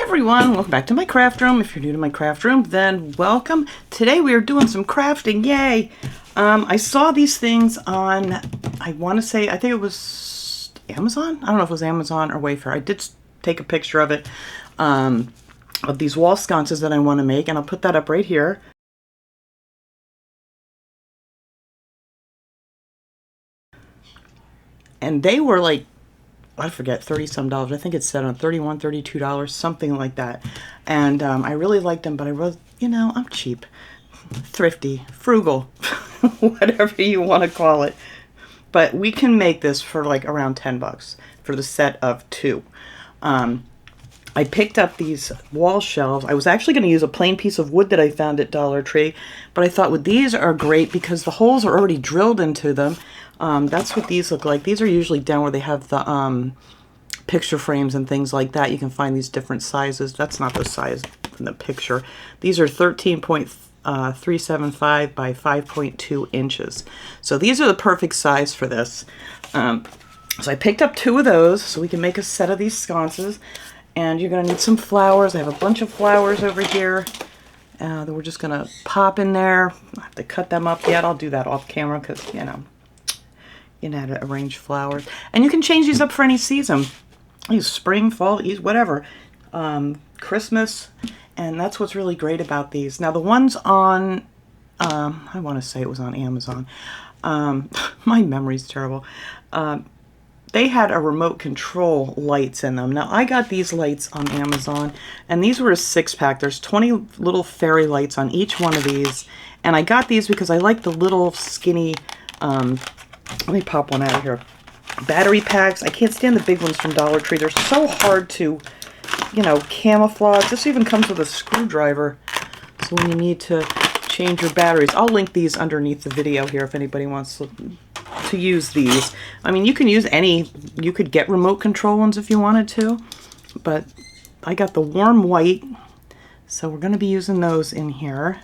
everyone, welcome back to my craft room. If you're new to my craft room, then welcome. Today we are doing some crafting, yay! I saw these things on, I think it was Amazon? I don't know if it was Amazon or Wayfair. I did take a picture of it, of these wall sconces that I want to make, and I'll put that up right here. And they were like, I forget, 30 some dollars. I think it said on $31, $32, something like that. And I really liked them, but I was, I'm cheap, thrifty, frugal, whatever you want to call it. But we can make this for like around 10 bucks for the set of 2. I picked up these wall shelves. I was actually going to use a plain piece of wood that I found at Dollar Tree, but I thought, well, these are great because the holes are already drilled into them. That's what these look like. These are usually down where they have the picture frames and things like that. You can find these different sizes. That's not the size in the picture. These are 13.375 by 5.2 inches. So these are the perfect size for this. So I picked up 2 of those so we can make a set of these sconces. And you're going to need some flowers. I have a bunch of flowers over here that we're just going to pop in there. I have to cut them up yet. I'll do that off camera because, you know how to arrange flowers. And you can change these up for any season. Use spring, fall, use whatever. Christmas. And that's what's really great about these. Now the ones on, I want to say it was on Amazon. My memory's terrible. They had a remote control lights in them. Now I got these lights on Amazon, and these were a 6-pack. There's 20 little fairy lights on each one of these. And I got these because I like the little skinny, let me pop one out of here. Battery packs. I can't stand the big ones from Dollar Tree. They're so hard to, camouflage. This even comes with a screwdriver. So when you need to change your batteries. I'll link these underneath the video here if anybody wants to use these. I mean, you can use any. You could get remote control ones if you wanted to. But I got the warm white. So we're going to be using those in here.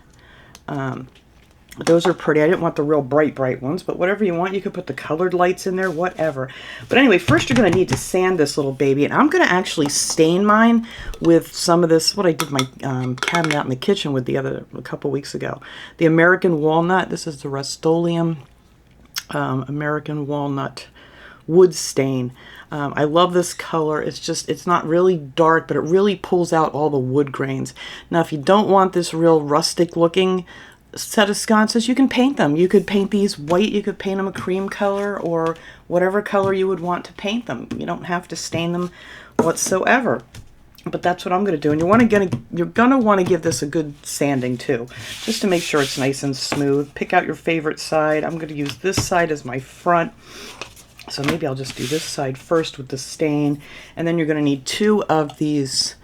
Those are pretty. I didn't want the real bright ones, but whatever you want. You could put the colored lights in there, whatever. But anyway, first you're going to need to sand this little baby. And I'm going to actually stain mine with some of this, what I did my cabinet out in the kitchen with a couple weeks ago. The American Walnut. This is the Rust-Oleum American Walnut wood stain. I love this color. It's not really dark, but it really pulls out all the wood grains. Now, if you don't want this real rustic looking set of sconces, you can paint them. You could paint these white, you could paint them a cream color or whatever color you would want to paint them. You don't have to stain them whatsoever. But that's what I'm going to do. And you're gonna want to give this a good sanding too, just to make sure it's nice and smooth. Pick out your favorite side. I'm going to use this side as my front. So maybe I'll just do this side first with the stain. And then you're going to need 2 of these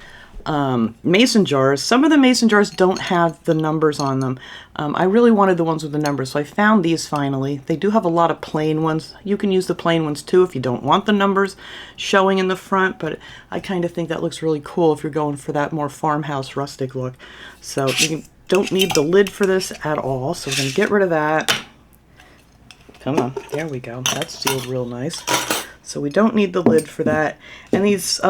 mason jars. Some of the mason jars don't have the numbers on them. I really wanted the ones with the numbers, so I found these finally. They do have a lot of plain ones. You can use the plain ones too if you don't want the numbers showing in the front, but I kind of think that looks really cool if you're going for that more farmhouse rustic look. So you don't need the lid for this at all, so we're going to get rid of that. Come on, there we go. That's sealed real nice. So we don't need the lid for that. And these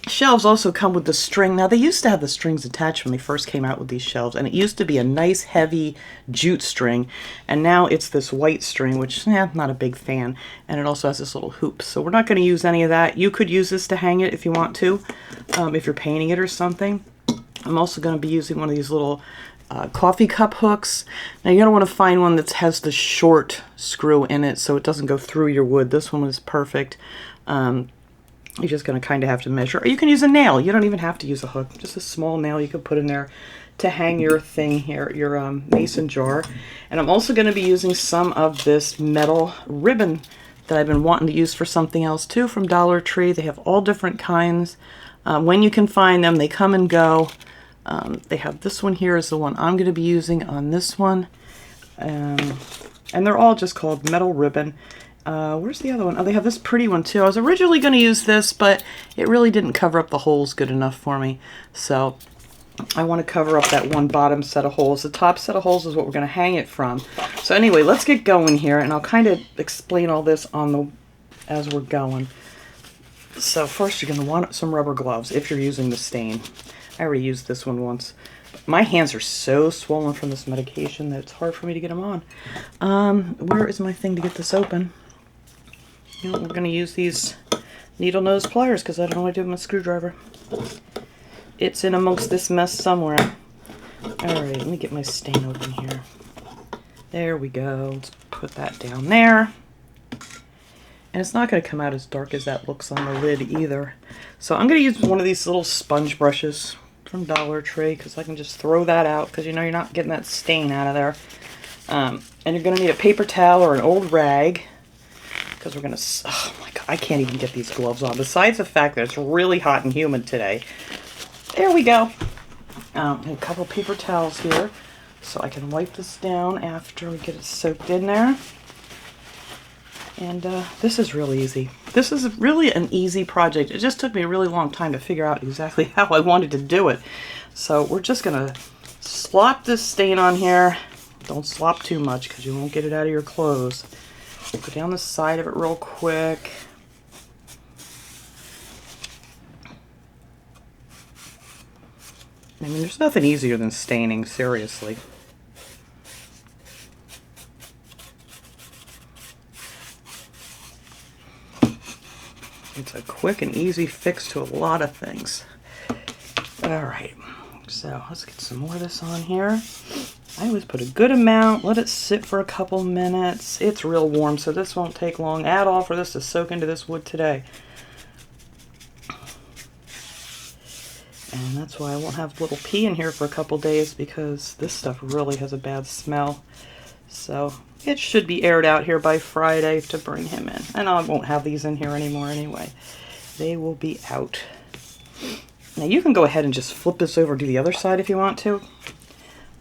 shelves also come with the string. Now, they used to have the strings attached when they first came out with these shelves, and it used to be a nice heavy jute string, and now it's this white string, which, not a big fan, and it also has this little hoop. So we're not going to use any of that. You could use this to hang it if you want to, if you're painting it or something. I'm also going to be using one of these little coffee cup hooks. Now, you're going to want to find one that has the short screw in it so it doesn't go through your wood. This one is perfect. You're just going to kind of have to measure. Or you can use a nail. You don't even have to use a hook. Just a small nail you can put in there to hang your thing here, your mason jar. And I'm also going to be using some of this metal ribbon that I've been wanting to use for something else too from Dollar Tree. They have all different kinds. When you can find them, they come and go. They have this one here is the one I'm going to be using on this one. And they're all just called metal ribbon. Where's the other one? Oh, they have this pretty one too. I was originally going to use this, but it really didn't cover up the holes good enough for me. So I want to cover up that one bottom set of holes. The top set of holes is what we're going to hang it from. So anyway, let's get going here, and I'll kind of explain all this as we're going. So first you're going to want some rubber gloves if you're using the stain. I already used this one once. My hands are so swollen from this medication that it's hard for me to get them on. Where is my thing to get this open? You know, we're going to use these needle nose pliers because I don't know what I did with my screwdriver. It's in amongst this mess somewhere. Alright, let me get my stain open here. There we go. Let's put that down there. And it's not going to come out as dark as that looks on the lid either. So I'm going to use one of these little sponge brushes from Dollar Tree because I can just throw that out because you know you're not getting that stain out of there. And you're going to need a paper towel or an old rag because we're going to... Oh my god, I can't even get these gloves on. Besides the fact that it's really hot and humid today. There we go. And a couple paper towels here so I can wipe this down after we get it soaked in there. And this is really easy. This is really an easy project. It just took me a really long time to figure out exactly how I wanted to do it. So we're just going to slop this stain on here. Don't slop too much because you won't get it out of your clothes. Go down the side of it real quick. I mean, there's nothing easier than staining, seriously. It's a quick and easy fix to a lot of things. Alright, so let's get some more of this on here. I always put a good amount, let it sit for a couple minutes. It's real warm, so this won't take long at all for this to soak into this wood today. And that's why I won't have little pea in here for a couple days because this stuff really has a bad smell. So it should be aired out here by Friday to bring him in. And I won't have these in here anymore anyway. They will be out. Now you can go ahead and just flip this over to the other side if you want to.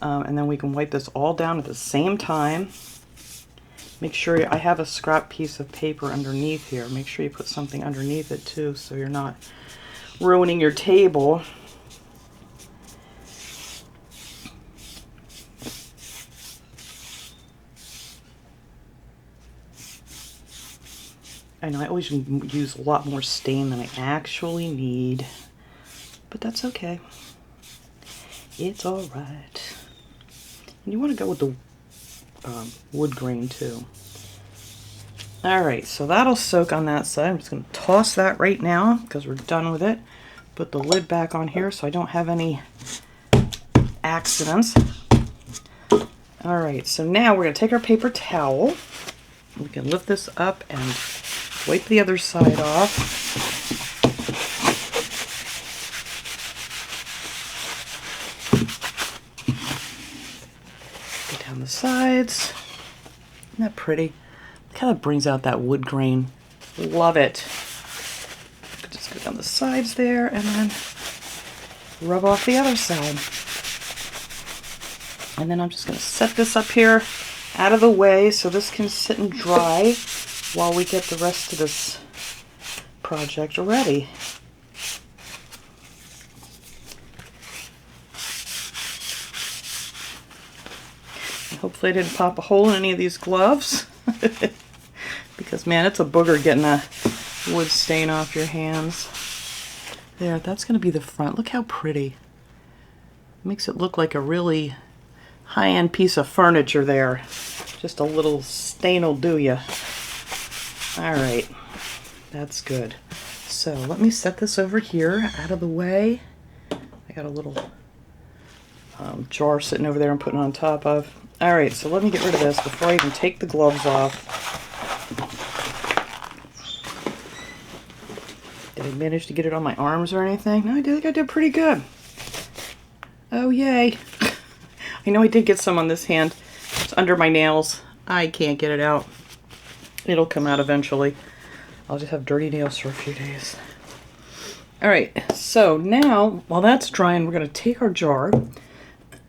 And then we can wipe this all down at the same time. Make sure I have a scrap piece of paper underneath here. Make sure you put something underneath it too so you're not ruining your table. I know I always use a lot more stain than I actually need, but that's okay. It's all right. And you want to go with the wood grain too. All right, so that'll soak on that side. I'm just going to toss that right now because we're done with it. Put the lid back on here so I don't have any accidents. All right, so now we're going to take our paper towel. We can lift this up and wipe the other side off. Go down the sides. Isn't that pretty? It kind of brings out that wood grain. Love it. Just go down the sides there and then rub off the other side. And then I'm just going to set this up here out of the way so this can sit and dry while we get the rest of this project ready. And hopefully I didn't pop a hole in any of these gloves. Because man, it's a booger getting a wood stain off your hands. There, that's going to be the front. Look how pretty. Makes it look like a really high-end piece of furniture there. Just a little stain will do ya. Alright, that's good. So let me set this over here out of the way. I got a little jar sitting over there I'm putting on top of. Alright, so let me get rid of this before I even take the gloves off. Did I manage to get it on my arms or anything? No, I think I did pretty good. Oh, yay. I know I did get some on this hand. It's under my nails. I can't get it out. It'll come out eventually. I'll just have dirty nails for a few days. Alright, so now, while that's drying, we're going to take our jar,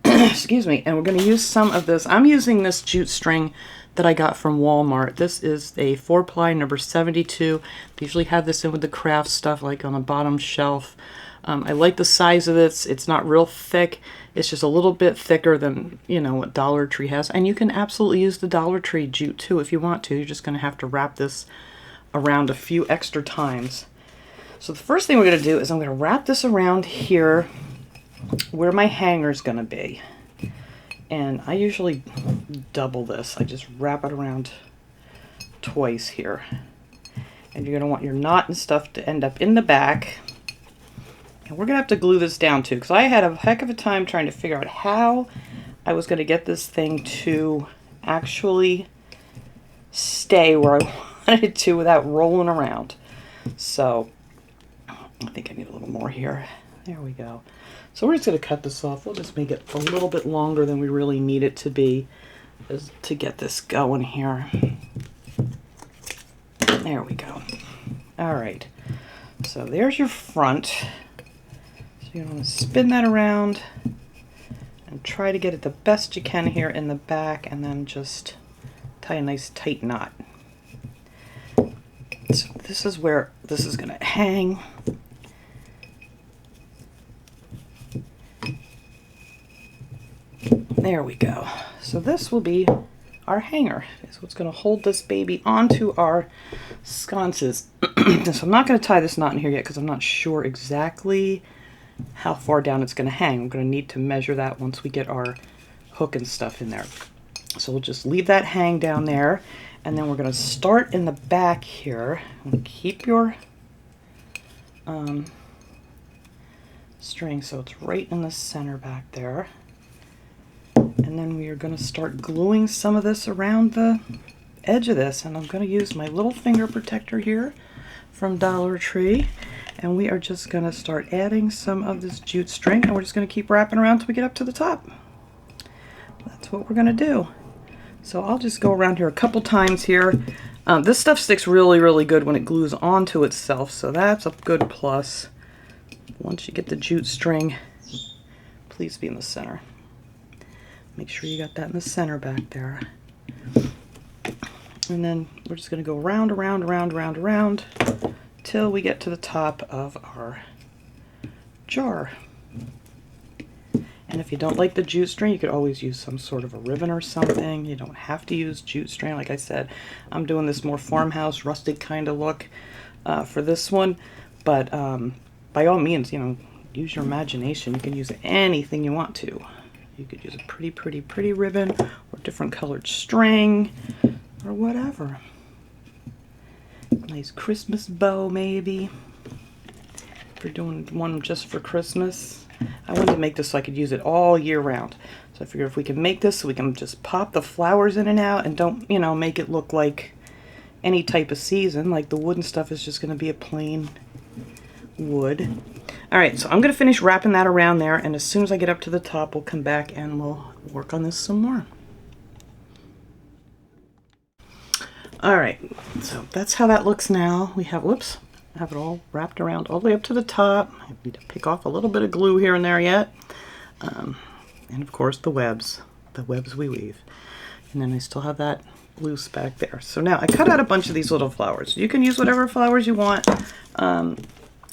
excuse me, and we're going to use some of this. I'm using this jute string that I got from Walmart. This is a 4-ply number 72. They usually have this in with the craft stuff, like on the bottom shelf. I like the size of this. It's not real thick. It's just a little bit thicker than, you know, what Dollar Tree has. And you can absolutely use the Dollar Tree jute too if you want to. You're just going to have to wrap this around a few extra times. So the first thing we're going to do is I'm going to wrap this around here where my hanger's going to be. And I usually double this. I just wrap it around twice here. And you're going to want your knot and stuff to end up in the back. And we're going to have to glue this down too, because I had a heck of a time trying to figure out how I was going to get this thing to actually stay where I wanted it to without rolling around. So I think I need a little more here. There we go. So we're just going to cut this off. We'll just make it a little bit longer than we really need it to be to get this going here. There we go. All right. So there's your front. So you want to spin that around and try to get it the best you can here in the back, and then just tie a nice tight knot. So this is where this is going to hang. There we go. So this will be our hanger. It's what's going to hold this baby onto our sconces. So I'm not going to tie this knot in here yet because I'm not sure exactly how far down it's going to hang. I'm going to need to measure that once we get our hook and stuff in there. So we'll just leave that hang down there, and then we're going to start in the back here. Keep your string so it's right in the center back there. And then we are going to start gluing some of this around the edge of this. And I'm going to use my little finger protector here from Dollar Tree. And we are just going to start adding some of this jute string. And we're just going to keep wrapping around till we get up to the top. That's what we're going to do. So I'll just go around here a couple times here. This stuff sticks really, really good when it glues onto itself. So that's a good plus. Once you get the jute string, please be in the center. Make sure you got that in the center back there. And then we're just going to go around, around, around, around, around till we get to the top of our jar. And if you don't like the jute string, you could always use some sort of a ribbon or something. You don't have to use jute string. Like I said, I'm doing this more farmhouse, rustic kind of look for this one. But by all means, you know, use your imagination. You can use anything you want to. You could use a pretty, pretty, pretty ribbon or different colored string or whatever. Nice Christmas bow, maybe. If you're doing one just for Christmas. I wanted to make this so I could use it all year round. So I figured if we can make this so we can just pop the flowers in and out and don't, you know, make it look like any type of season. Like the wooden stuff is just going to be a plain wood. Alright, so I'm going to finish wrapping that around there, and as soon as I get up to the top, we'll come back and we'll work on this some more. Alright, so that's how that looks now. We have, whoops, I have it all wrapped around all the way up to the top. I need to pick off a little bit of glue here and there yet. And of course the webs we weave. And then I still have that loose back there. So now I cut out a bunch of these little flowers. You can use whatever flowers you want.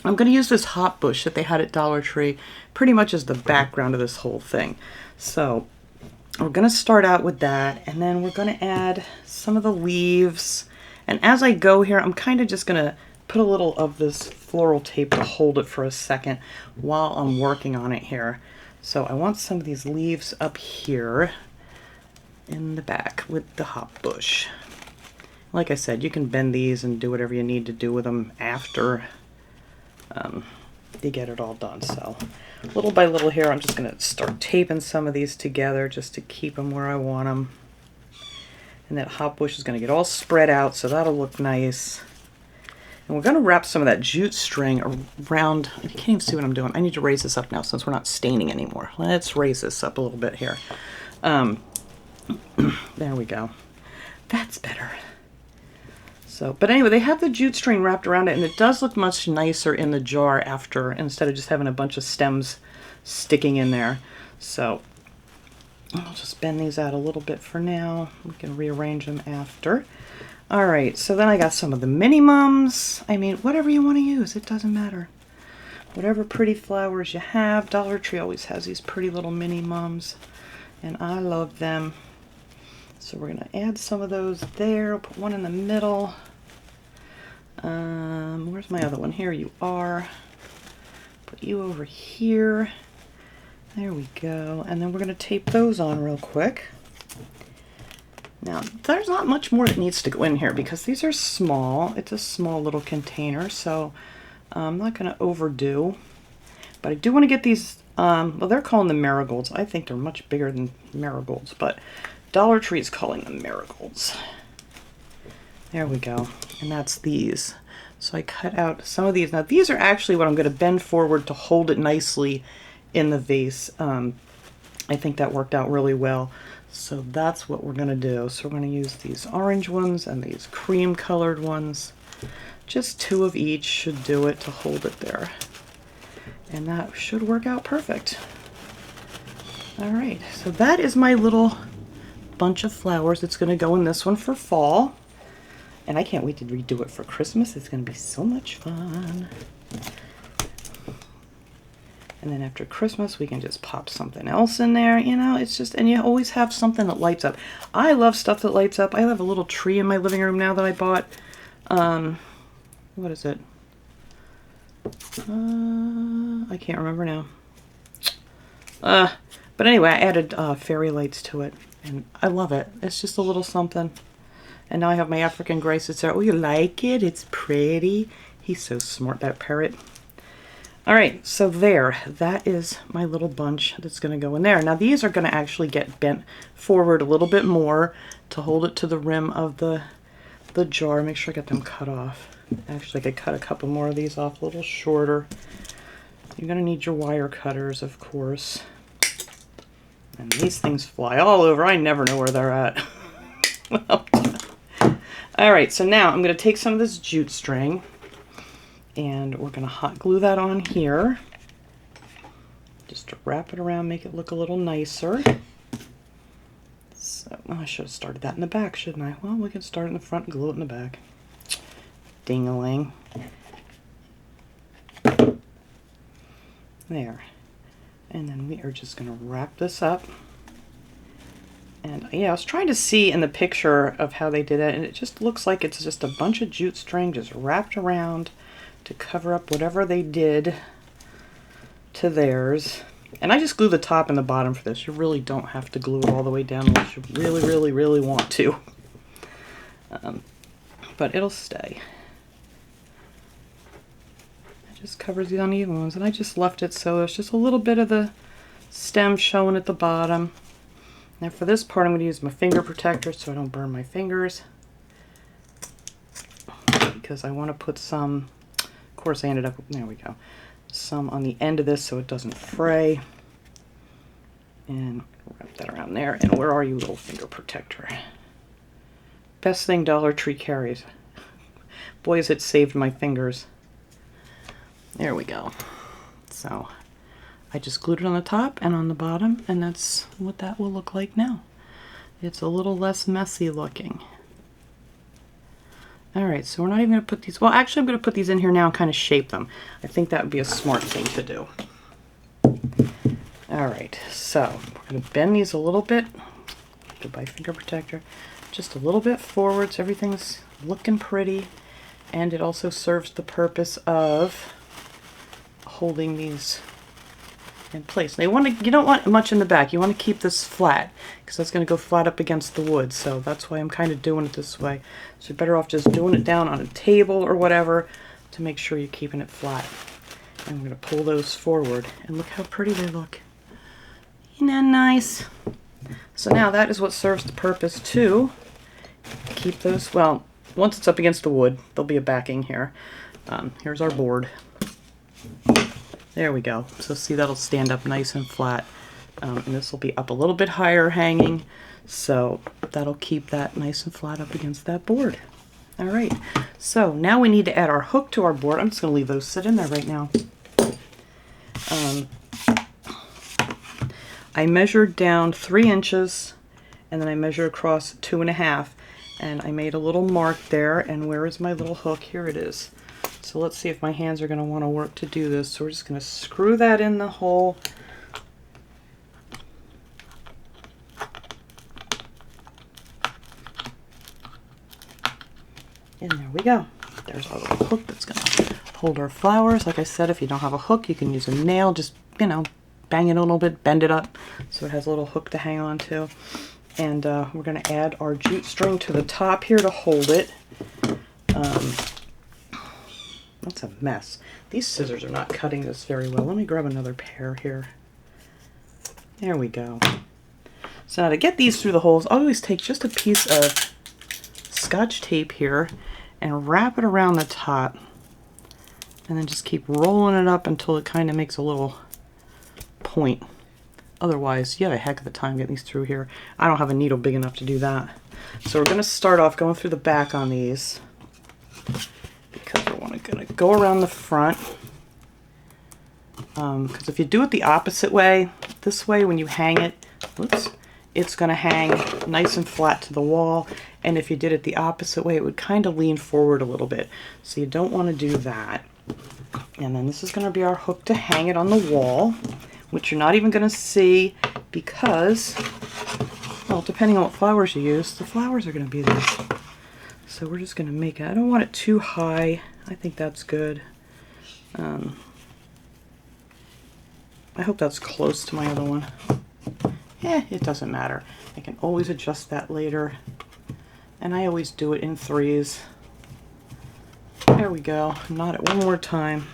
I'm going to use this hop bush that they had at Dollar Tree pretty much as the background of this whole thing. So we're going to start out with that, and then we're going to add some of the leaves. And as I go here, I'm kind of just going to put a little of this floral tape to hold it for a second while I'm working on it here. So I want some of these leaves up here in the back with the hop bush. Like I said, you can bend these and do whatever you need to do with them after you get it all done. So little by little here, I'm just going to start taping some of these together just to keep them where I want them. And that hop bush is going to get all spread out, so that'll look nice. And we're going to wrap some of that jute string around. You can't even see what I'm doing. I need to raise this up now since we're not staining anymore. Let's raise this up a little bit here. There we go. That's better. So, but anyway, they have the jute string wrapped around it, and it does look much nicer in the jar after, instead of just having a bunch of stems sticking in there. So I'll just bend these out a little bit for now. We can rearrange them after. All right, so then I got some of the mini mums. I mean, whatever you want to use, it doesn't matter. Whatever pretty flowers you have. Dollar Tree always has these pretty little mini mums, and I love them. So we're going to add some of those there. I'll put one in the middle. Where's my other one? Here you are. Put you over here. There we go. And then we're going to tape those on real quick. Now, there's not much more that needs to go in here because these are small. It's a small little container, so I'm not going to overdo. But I do want to get these, well, they're calling them marigolds. I think they're much bigger than marigolds, but Dollar Tree is calling them marigolds. There we go. And that's these. So I cut out some of these. Now, these are actually what I'm going to bend forward to hold it nicely in the vase. I think that worked out really well. So that's what we're going to do. So we're going to use these orange ones and these cream colored ones. Just 2 of each should do it to hold it there. And that should work out perfect. All right, so that is my little bunch of flowers. It's going to go in this one for fall. And I can't wait to redo it for Christmas. It's going to be so much fun. And then after Christmas, we can just pop something else in there. You know, it's just, and you always have something that lights up. I love stuff that lights up. I have a little tree in my living room now that I bought. What is it? I can't remember now. But anyway, I added fairy lights to it. And I love it. It's just a little something. And now I have my African gray sits there. Oh, you like it? It's pretty. He's so smart, that parrot. All right, so there, that is my little bunch that's going to go in there. Now these are going to actually get bent forward a little bit more to hold it to the rim of the jar. Make sure I get them cut off. Actually, I could cut a couple more of these off a little shorter. You're going to need your wire cutters, of course. And these things fly all over. I never know where they're at. All right, so now I'm going to take some of this jute string. And we're going to hot glue that on here, just to wrap it around, make it look a little nicer. So, well, I should have started that in the back, shouldn't I? Well, we can start in the front and glue it in the back. Ding-a-ling. There. And then we are just going to wrap this up. And yeah, I was trying to see in the picture of how they did it, and it just looks like it's just a bunch of jute string just wrapped around to cover up whatever they did to theirs. And I just glue the top and the bottom for this. You really don't have to glue it all the way down unless you really, really, really want to. But it'll stay. It just covers the uneven ones. And I just left it so there's just a little bit of the stem showing at the bottom. Now for this part I'm going to use my finger protector so I don't burn my fingers. Because I want to put some... Of course I ended up, there we go, some on the end of this so it doesn't fray. And wrap that around there. And where are you, little finger protector? Best thing Dollar Tree carries. Boy, has it saved my fingers. There we go. So I just glued it on the top and on the bottom, and that's what that will look like now. It's a little less messy looking. Alright, so we're not even going to put these... Well, actually, I'm going to put these in here now and kind of shape them. I think that would be a smart thing to do. Alright, so we're going to bend these a little bit. Goodbye, finger protector. Just a little bit forward so everything's looking pretty. And it also serves the purpose of holding these in place. Now you don't want much in the back. You want to keep this flat because that's going to go flat up against the wood. So that's why I'm kind of doing it this way. So you're better off just doing it down on a table or whatever to make sure you're keeping it flat. And I'm going to pull those forward and look how pretty they look. Isn't that nice? So now that is what serves the purpose to keep those, well, once it's up against the wood, there'll be a backing here. Here's our board. There we go. So see, that'll stand up nice and flat. And this will be up a little bit higher hanging. So that'll keep that nice and flat up against that board. All right. So now we need to add our hook to our board. I'm just going to leave those sit in there right now. I measured down 3 inches and then I measured across 2.5. And I made a little mark there. And where is my little hook? Here it is. So let's see if my hands are going to want to work to do this. So we're just going to screw that in the hole. And there we go. There's our little hook that's going to hold our flowers. Like I said, if you don't have a hook, you can use a nail. Just, you know, bang it a little bit, bend it up so it has a little hook to hang on to. And we're going to add our jute string to the top here to hold it. That's a mess. These scissors are not cutting this very well. Let me grab another pair here. There we go. So now to get these through the holes, I'll always take just a piece of Scotch tape here and wrap it around the top. And then just keep rolling it up until it kind of makes a little point. Otherwise, you have a heck of a time getting these through here. I don't have a needle big enough to do that. So we're going to start off going through the back on these, because we're going to go around the front. Because if you do it the opposite way, this way when you hang it, whoops, it's going to hang nice and flat to the wall. And if you did it the opposite way, it would kind of lean forward a little bit. So you don't want to do that. And then this is going to be our hook to hang it on the wall, which you're not even going to see because, well, depending on what flowers you use, the flowers are going to be there. So we're just going to make it, I don't want it too high. I think that's good. I hope that's close to my other one. It doesn't matter. I can always adjust that later. And I always do it in threes. There we go. Knot it one more time.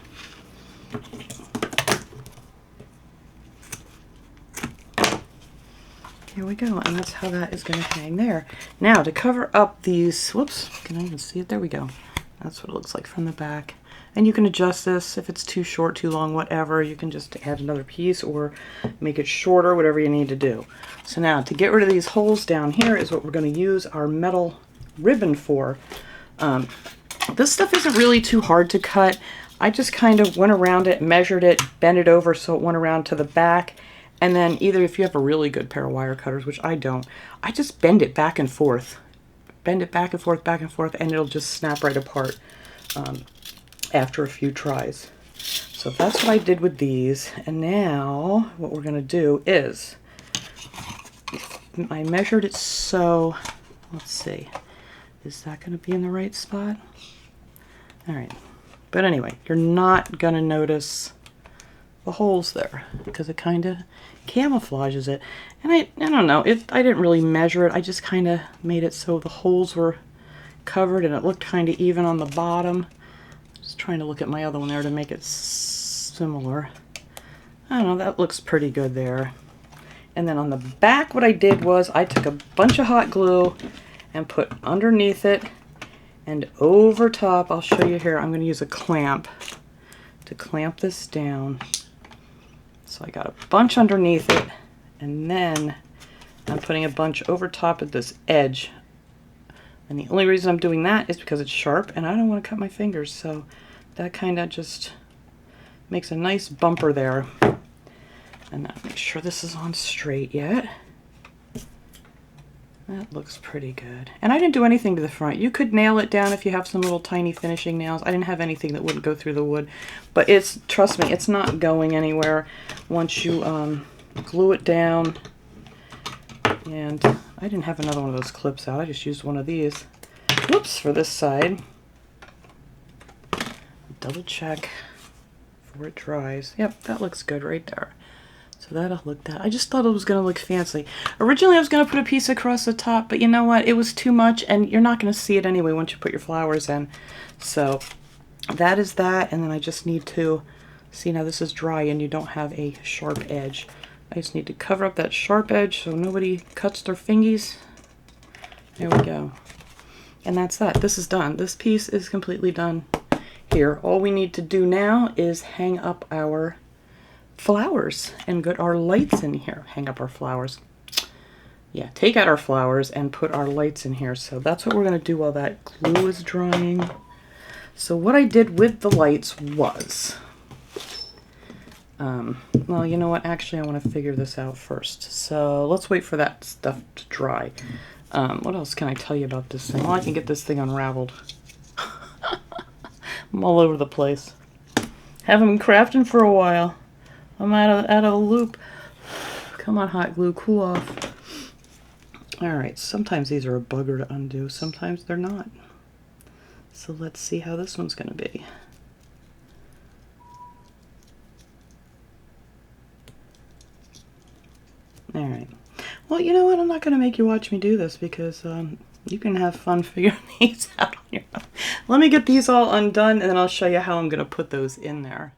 Here we go, and that's how that is going to hang there. Now to cover up these, whoops, can I even see it? There we go. That's what it looks like from the back. And you can adjust this if it's too short, too long, whatever. You can just add another piece or make it shorter, whatever you need to do. So now to get rid of these holes down here is what we're going to use our metal ribbon for. This stuff isn't really too hard to cut. I just kind of went around it, measured it, bent it over so it went around to the back. And then either if you have a really good pair of wire cutters, which I don't, I just bend it back and forth. Bend it back and forth, and it'll just snap right apart after a few tries. So that's what I did with these. And now what we're going to do is, I measured it so, let's see, is that going to be in the right spot? All right. But anyway, you're not going to notice the holes there because it kind of camouflages it. And I don't know, I didn't really measure it. I just kind of made it so the holes were covered and it looked kind of even on the bottom. Just trying to look at my other one there to make it similar. I don't know, that looks pretty good there. And then on the back, what I did was I took a bunch of hot glue and put underneath it and over top. I'll show you here. I'm going to use a clamp to clamp this down. So I got a bunch underneath it, and then I'm putting a bunch over top of this edge. And the only reason I'm doing that is because it's sharp and I don't want to cut my fingers. So that kind of just makes a nice bumper there. And now make sure this is on straight yet. That looks pretty good. And I didn't do anything to the front. You could nail it down if you have some little tiny finishing nails. I didn't have anything that wouldn't go through the wood. But it's, trust me, it's not going anywhere once you glue it down. And I didn't have another one of those clips out. I just used one of these. Whoops, for this side. Double check before it dries. Yep, that looks good right there. So that'll look that. I just thought it was going to look fancy. Originally I was going to put a piece across the top, but you know what? It was too much, and you're not going to see it anyway once you put your flowers in. So that is that, and then I just need to, see now this is dry and you don't have a sharp edge. I just need to cover up that sharp edge so nobody cuts their fingies. There we go. And that's that. This is done. This piece is completely done here. All we need to do now is hang up our flowers and get our lights in here. Hang up our flowers. Yeah, take out our flowers and put our lights in here. So that's what we're going to do while that glue is drying. So what I did with the lights was, well, you know what? Actually, I want to figure this out first. So let's wait for that stuff to dry. What else can I tell you about this thing? Well, I can get this thing unraveled. I'm all over the place. Haven't been crafting for a while. I'm out of a loop. Come on, hot glue, cool off. Alright, sometimes these are a bugger to undo, sometimes they're not. So let's see how this one's going to be. All right. Well, you know what? I'm not going to make you watch me do this because you can have fun figuring these out on your own. Let me get these all undone and then I'll show you how I'm going to put those in there.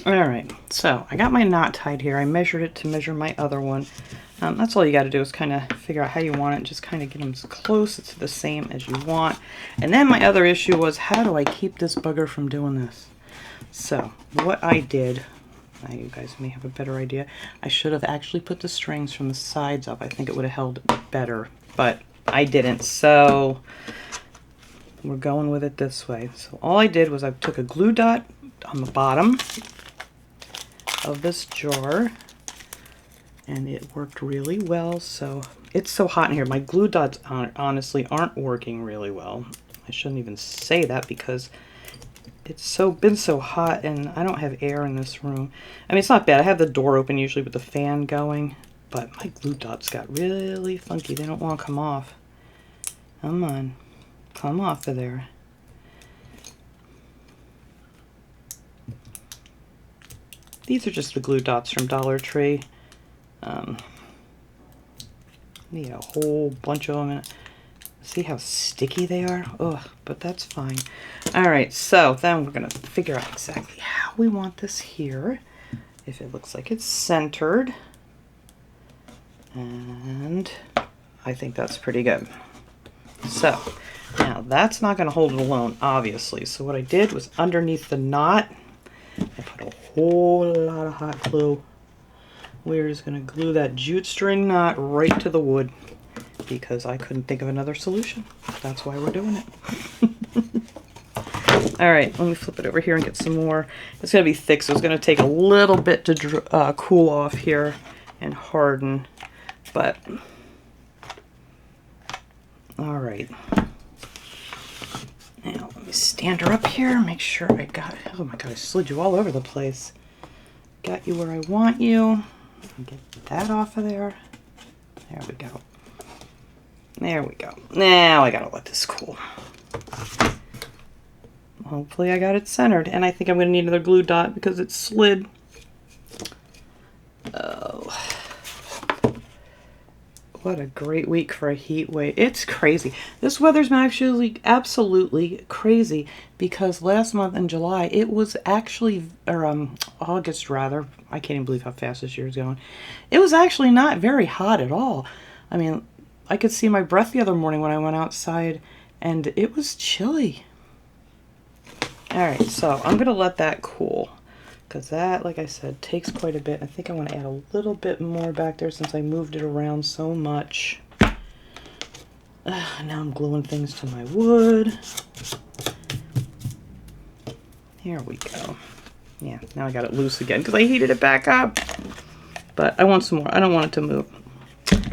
All right, so I got my knot tied here. I measured it to measure my other one. That's all you got to do is kind of figure out how you want it. Just kind of get them as close to the same as you want. And then my other issue was, how do I keep this bugger from doing this? So what I did, now you guys may have a better idea. I should have actually put the strings from the sides up. I think it would have held better, but I didn't. So we're going with it this way. So all I did was I took a glue dot on the bottom of this jar, and it worked really well. So it's so hot in here. My glue dots honestly aren't working really well. I shouldn't even say that because it's been so hot and I don't have air in this room. I mean, it's not bad. I have the door open usually with the fan going, but my glue dots got really funky. They don't want to come off. Come on, come off of there. These are just the glue dots from Dollar Tree. Need a whole bunch of them in it. See how sticky they are? Ugh, but that's fine. All right, so then we're gonna figure out exactly how we want this here. If it looks like it's centered. And I think that's pretty good. So now that's not gonna hold it alone, obviously. So what I did was underneath the knot, I put a whole lot of hot glue. We're just going to glue that jute string knot right to the wood because I couldn't think of another solution. That's why we're doing it. All right, let me flip it over here and get some more. It's going to be thick, so it's going to take a little bit to cool off here and harden. But, all right. Now, let me stand her up here, make sure I got it. Oh my God, I slid you all over the place. Got you where I want you. Get that off of there. There we go. There we go. Now I gotta let this cool. Hopefully I got it centered. And I think I'm gonna need another glue dot because it slid. Oh. What a great week for a heat wave. It's crazy. This weather's been actually absolutely crazy because last month in July, it was actually, or August rather, I can't even believe how fast this year's going. It was actually not very hot at all. I mean, I could see my breath the other morning when I went outside and it was chilly. All right, so I'm gonna let that cool. Because that, like I said, takes quite a bit. I think I want to add a little bit more back there since I moved it around so much. Now I'm gluing things to my wood. Here we go. Yeah, now I got it loose again because I heated it back up. But I want some more. I don't want it to move.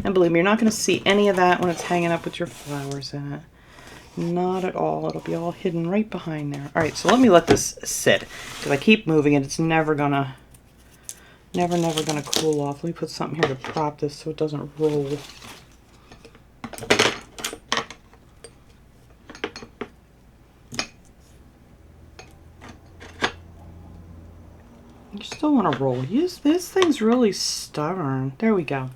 And believe me, you're not going to see any of that when it's hanging up with your flowers in it. Not at all. It'll be all hidden right behind there. All right, so let me let this sit because I keep moving it. It's never gonna cool off. Let me put something here to prop this so it doesn't roll. You still want to roll. This thing's really stubborn. There we go.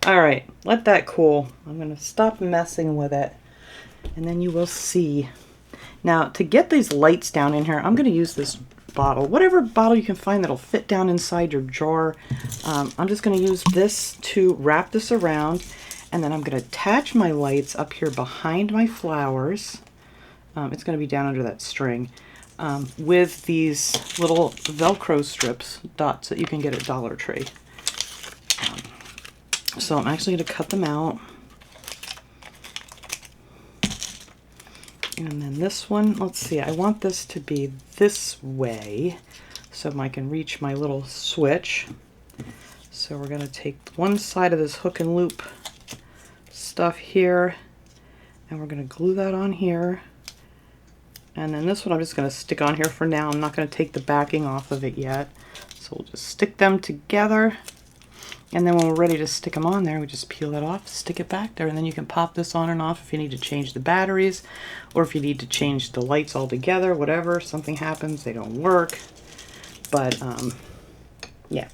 All right, let that cool. I'm gonna stop messing with it. And then you will see. Now, to get these lights down in here, I'm going to use this bottle. Whatever bottle you can find that'll fit down inside your jar. I'm just going to use this to wrap this around. And then I'm going to attach my lights up here behind my flowers. It's going to be down under that string. With these little Velcro strips, dots that you can get at Dollar Tree. So I'm actually going to cut them out. And then this one, let's see, I want this to be this way so I can reach my little switch. So we're going to take one side of this hook and loop stuff here, and we're going to glue that on here. And then this one I'm just going to stick on here for now. I'm not going to take the backing off of it yet. So we'll just stick them together. And then when we're ready to stick them on there, we just peel that off, stick it back there, and then you can pop this on and off if you need to change the batteries, or if you need to change the lights altogether, whatever, something happens, they don't work. But yeah.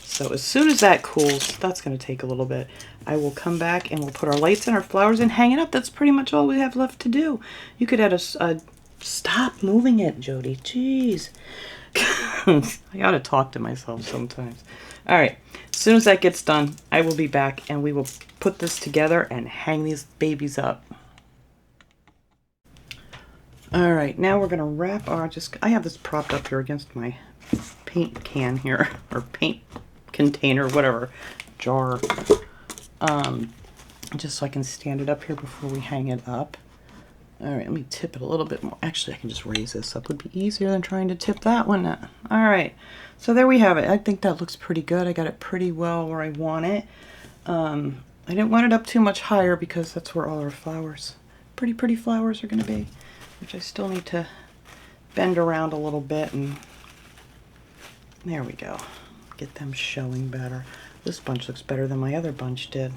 So as soon as that cools, that's going to take a little bit, I will come back and we'll put our lights and our flowers and hang it up. That's pretty much all we have left to do. You could add a stop moving it, Jody. Jeez. I gotta talk to myself sometimes. All right, as soon as that gets done, I will be back and we will put this together and hang these babies up. All right, now we're gonna wrap our, I have this propped up here against my paint can here, or paint container, whatever, jar, just so I can stand it up here before we hang it up. All right, let me tip it a little bit more. Actually, I can just raise this up. It would be easier than trying to tip that one. All right, so there we have it. I think that looks pretty good. I got it pretty well where I want it. I didn't want it up too much higher because that's where all our flowers, pretty flowers are going to be, which I still need to bend around a little bit, and there we go. Get them showing better. This bunch looks better than my other bunch did.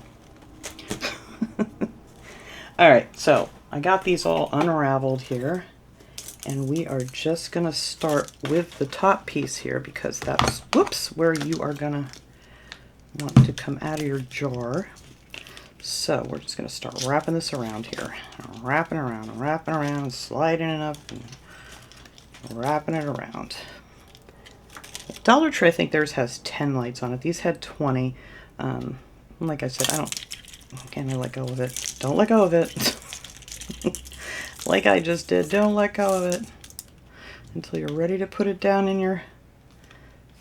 All right, so I got these all unraveled here, and we are just gonna start with the top piece here because that's, whoops, where you are gonna want to come out of your jar. So we're just gonna start wrapping this around here. Wrapping around, sliding it up, and wrapping it around. Dollar Tree, I think theirs has 10 lights on it. These had 20. Like I said, can I let go of it? Don't let go of it. Like I just did, don't let go of it until you're ready to put it down in your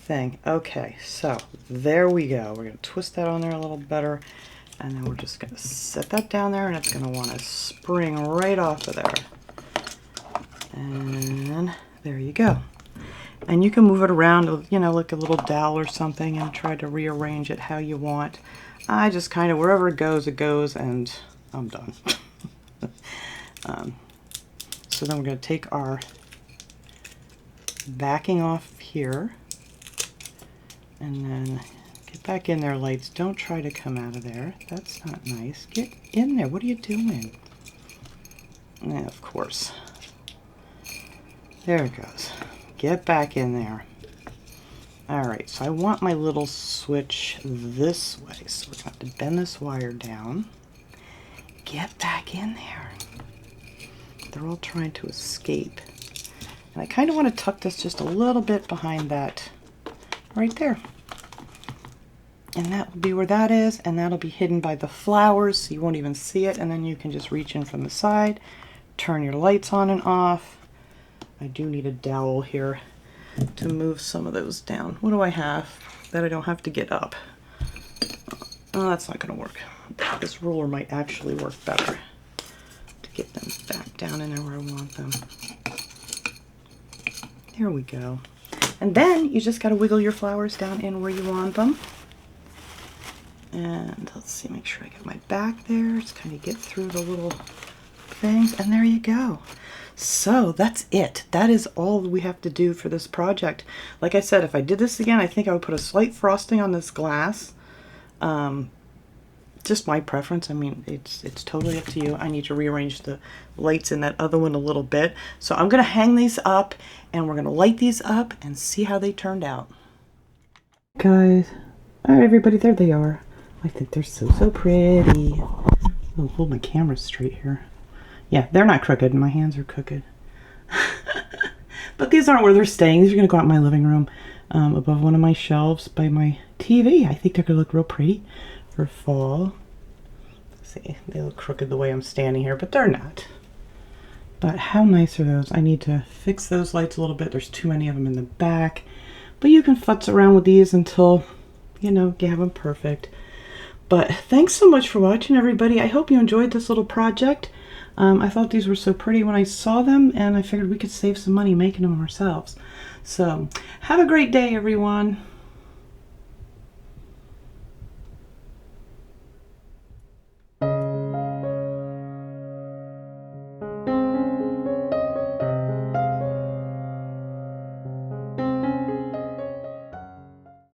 thing. Okay, so there we go. We're going to twist that on there a little better, and then we're just going to set that down there, and it's going to want to spring right off of there. And there you go. And you can move it around, you know, like a little dowel or something, and try to rearrange it how you want. I just kind of, wherever it goes, and I'm done. So then we're going to take our backing off here, and then get back in there, lights. Don't try to come out of there. That's not nice. Get in there. What are you doing? And of course. There it goes. Get back in there. Alright, so I want my little switch this way. So we're going to have to bend this wire down. Get back in there. They're all trying to escape. And I kind of want to tuck this just a little bit behind that right there. And that will be where that is, and that'll be hidden by the flowers, so you won't even see it. And then you can just reach in from the side, turn your lights on and off. I do need a dowel here to move some of those down. What do I have that I don't have to get up? Oh, that's not going to work. This ruler might actually work better to get them back down in there where I want them. There we go. And then you just got to wiggle your flowers down in where you want them. And let's see, make sure I get my back there. Just kind of get through the little things, and there you go. So that's it. That is all we have to do for this project. Like I said, if I did this again, I think I would put a slight frosting on this glass. Just my preference. I mean, it's totally up to you. I need to rearrange the lights in that other one a little bit. So I'm going to hang these up, and we're going to light these up and see how they turned out. Guys, all right, everybody, there they are. I think they're so pretty. I'll hold my camera straight here. Yeah, they're not crooked. My hands are crooked. But these aren't where they're staying. These are going to go out in my living room above one of my shelves by my TV. I think they're going to look real pretty for fall. Let's see, they look crooked the way I'm standing here, but they're not. But how nice are those? I need to fix those lights a little bit. There's too many of them in the back. But you can futz around with these until, you know, you have them perfect. But thanks so much for watching, everybody. I hope you enjoyed this little project. I thought these were so pretty when I saw them, and I figured we could save some money making them ourselves. So have a great day, everyone.